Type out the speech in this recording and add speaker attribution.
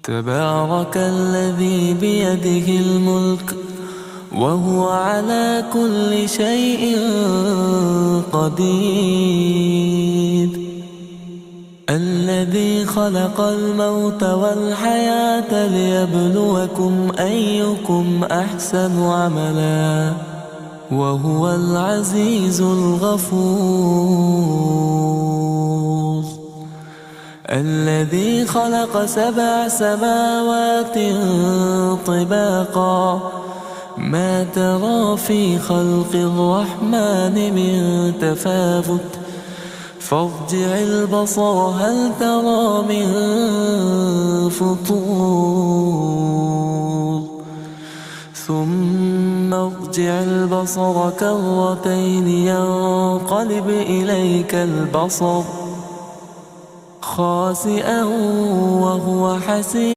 Speaker 1: تبارك الذي بيده الملك وهو على كل شيء قدير. الذي خلق الموت والحياة ليبلوكم أيكم أحسن عملا وهو العزيز الغفور. الذي خلق 7 سماوات طباقا ما ترى في خلق الرحمن من تفاوت فارجع البصر هل ترى من فطور ثم ارجع البصر كرتين ينقلب إليك البصر خاسئا وهو حسير.